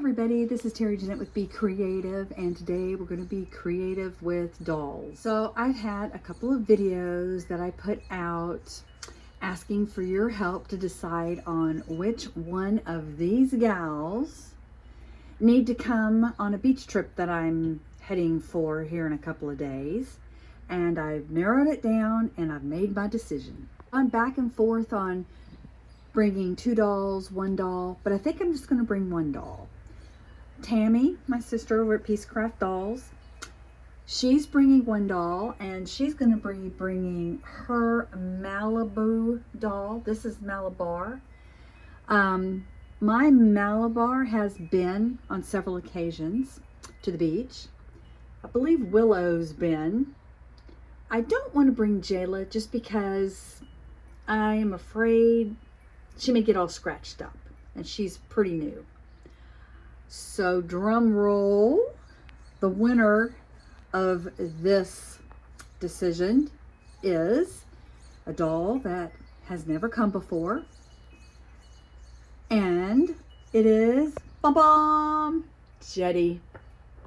everybody, this is Terry Jeanette with Be Creative, and today we're going to be creative with dolls. So I've had a couple of videos that I put out asking for your help to decide on which one of these gals need to come on a beach trip that I'm heading for here in a couple of days. And I've narrowed it down and I've made my decision. I'm back and forth on bringing 2 dolls, 1 doll, but I think I'm just going to bring 1 doll. Tammy, my sister over at Peacecraft Dolls, she's bringing 1 doll, and she's going to be bringing her Malibu doll. This is Malabar. My Malabar has been on several occasions to the beach. I believe Willow's been. I don't want to bring Jayla just because I am afraid she may get all scratched up, and she's pretty new. So drum roll, the winner of this decision is a doll that has never come before, and it is Jetty.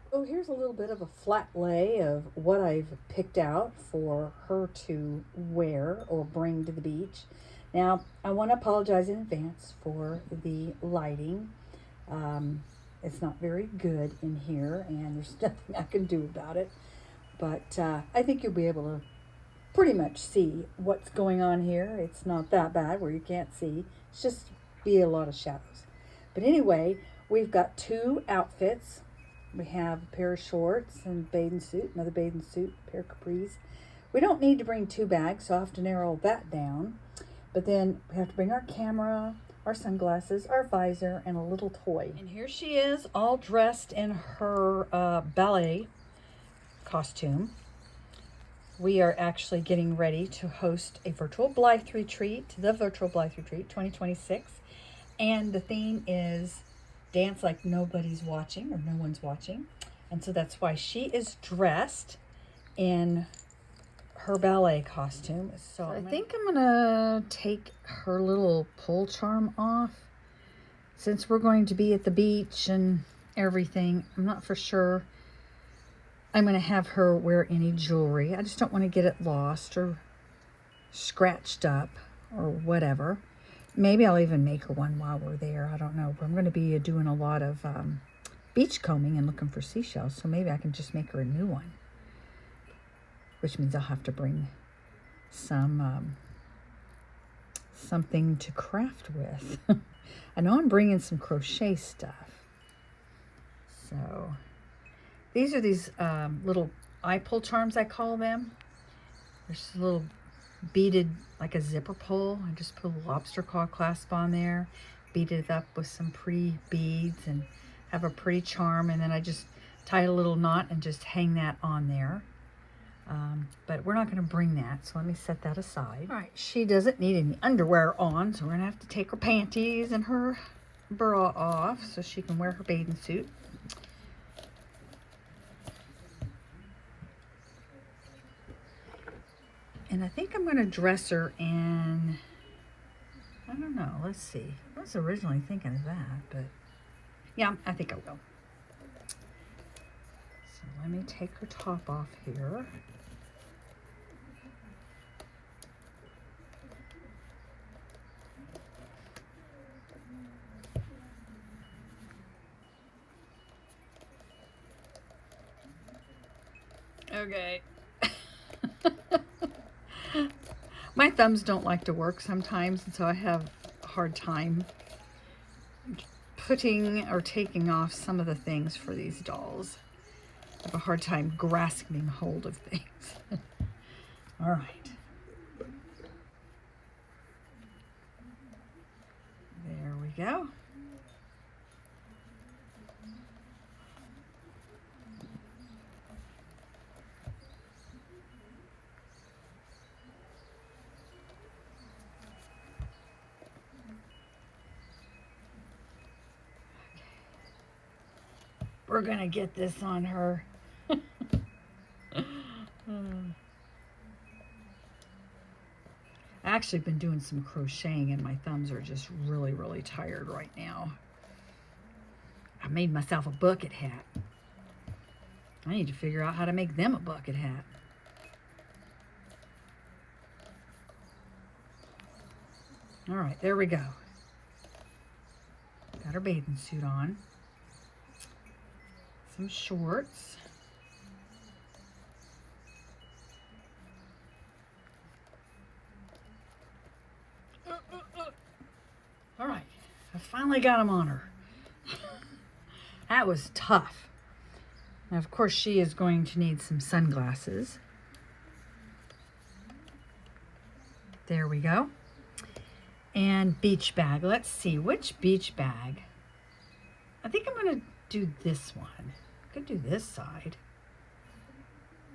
So here's a little bit of a flat lay of what I've picked out for her to wear or bring to the beach. Now, I want to apologize in advance for the lighting. It's not very good in here, and there's nothing I can do about it. But I think you'll be able to pretty much see what's going on here. It's not that bad where you can't see. It's just be a lot of shadows. But anyway, we've got 2 outfits. We have a pair of shorts and bathing suit, another bathing suit, a pair of capris. We don't need to bring 2 bags, so I'll have to narrow that down. But then we have to bring our camera, our sunglasses, our visor, and a little toy. And here she is, all dressed in her ballet costume. We are actually getting ready to host a virtual Blythe retreat, the virtual Blythe retreat 2026. And the theme is dance like nobody's watching, or no one's watching. And so that's why she is dressed in her ballet costume. So I think I'm gonna take her little pull charm off, since we're going to be at the beach and everything. I'm not for sure I'm gonna have her wear any jewelry. I just don't want to get it lost or scratched up or whatever. Maybe I'll even make her one while we're there. I don't know, but I'm going to be doing a lot of beach combing and looking for seashells, so maybe I can just make her a new one, which means I'll have to bring some something to craft with. I know I'm bringing some crochet stuff. So these are these little eye pull charms, I call them. There's a little beaded, like a zipper pull. I just put a lobster claw clasp on there, beaded it up with some pretty beads, and have a pretty charm, and then I just tie a little knot and just hang that on there. But we're not going to bring that, so let me set that aside. All right, she doesn't need any underwear on, so we're going to have to take her panties and her bra off so she can wear her bathing suit. And I think I'm going to dress her in, I don't know, let's see. I was originally thinking of that, but yeah, I think I will. So let me take her top off here. Okay. My thumbs don't like to work sometimes, and so I have a hard time putting or taking off some of the things for these dolls. I have a hard time grasping hold of things. All right. There we go. We're gonna get this on her. I've actually been doing some crocheting, and my thumbs are just really, really tired right now. made myself a bucket hat. I need to figure out how to make them a bucket hat. All right, there we go. Got her bathing suit on. Some shorts. All right, I finally got them on her. That was tough. Now, of course, she is going to need some sunglasses. There we go. And beach bag. Let's see, which beach bag? I think I'm going to do this one. I could do this side.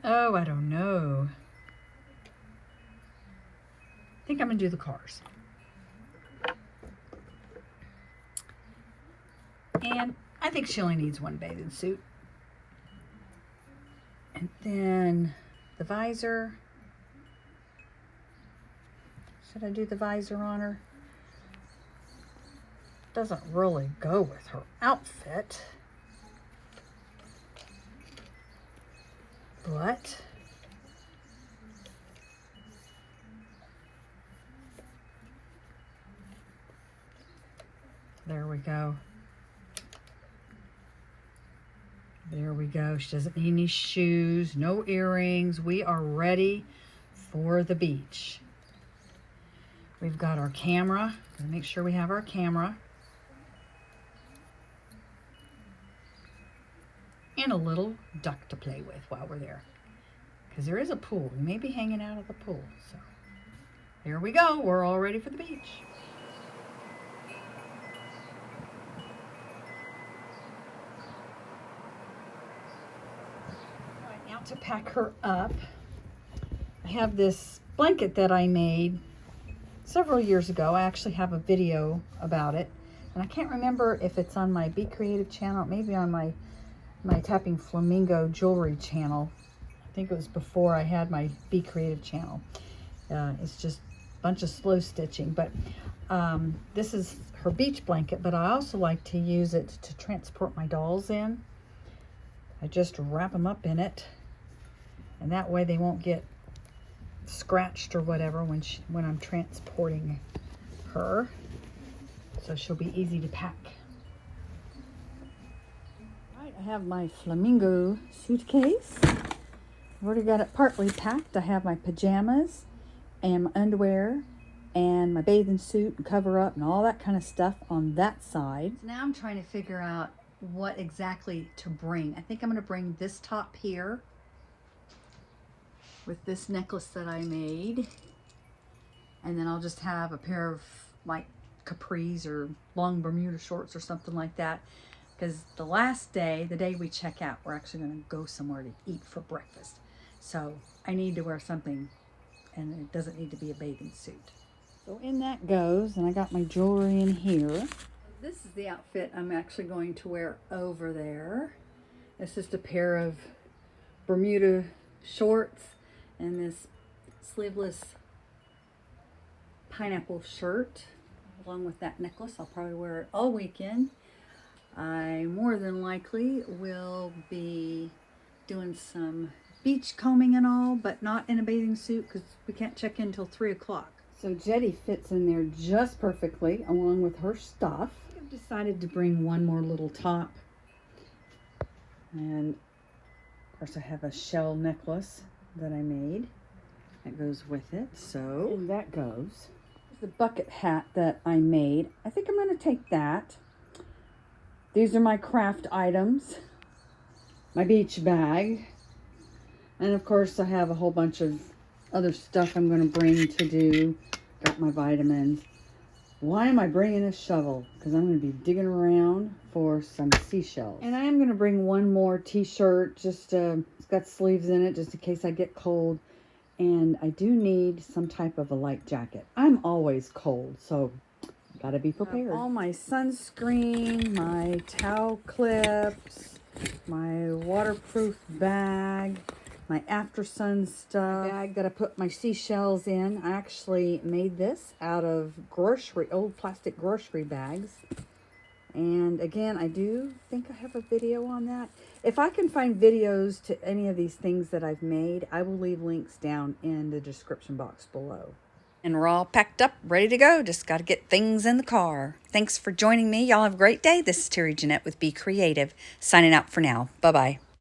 Oh, I don't know. I think I'm going to do the cars. And I think she only needs one bathing suit. And then the visor. Should I do the visor on her? Doesn't really go with her outfit. But there we go. There we go. She doesn't need any shoes, no earrings. We are ready for the beach. We've got our camera. Gotta make sure we have our camera. And a little duck to play with while we're there. Because there is a pool. We may be hanging out at the pool. So here we go. We're all ready for the beach. All right, now to pack her up, I have this blanket that I made several years ago. I actually have a video about it. And I can't remember if it's on my Be Creative channel, maybe on my Tappingflamingo jewelry channel. I think it was before I had my Be Creative channel. It's just a bunch of slow stitching, but this is her beach blanket, but I also like to use it to transport my dolls in. I just wrap them up in it, and that way they won't get scratched or whatever when I'm transporting her. So she'll be easy to pack. I have my flamingo suitcase. I've already got it partly packed. I have my pajamas and my underwear and my bathing suit and cover up and all that kind of stuff on that side. So now I'm trying to figure out what exactly to bring. I think I'm going to bring this top here with this necklace that I made. And then I'll just have a pair of like capris or long Bermuda shorts or something like that. Because the last day, the day we check out, we're actually going to go somewhere to eat for breakfast. So I need to wear something, and it doesn't need to be a bathing suit. So in that goes, and I got my jewelry in here. This is the outfit I'm actually going to wear over there. It's just a pair of Bermuda shorts and this sleeveless pineapple shirt, along with that necklace. I'll probably wear it all weekend. I more than likely will be doing some beach combing and all, but not in a bathing suit because we can't check in until 3 o'clock. So Jetty fits in there just perfectly along with her stuff. I've decided to bring one more little top. And of course I have a shell necklace that I made that goes with it. So and that goes. The bucket hat that I made. I think I'm going to take that. These are my craft items, my beach bag, and of course I have a whole bunch of other stuff I'm going to bring to do. Got my vitamins. Why am I bringing a shovel? Because I'm going to be digging around for some seashells. And I am going to bring one more t-shirt, just it's got sleeves in it just in case I get cold. And I do need some type of a light jacket. I'm always cold, so gotta be prepared. All my sunscreen, my towel clips, my waterproof bag, my after sun stuff, bag that I put my seashells in. I actually made this out of old plastic grocery bags. And again, I do think I have a video on that. If I can find videos to any of these things that I've made, I will leave links down in the description box below. And we're all packed up, ready to go. Just got to get things in the car. Thanks for joining me. Y'all have a great day. This is Terry Jeanette with Be Creative, signing out for now. Bye-bye.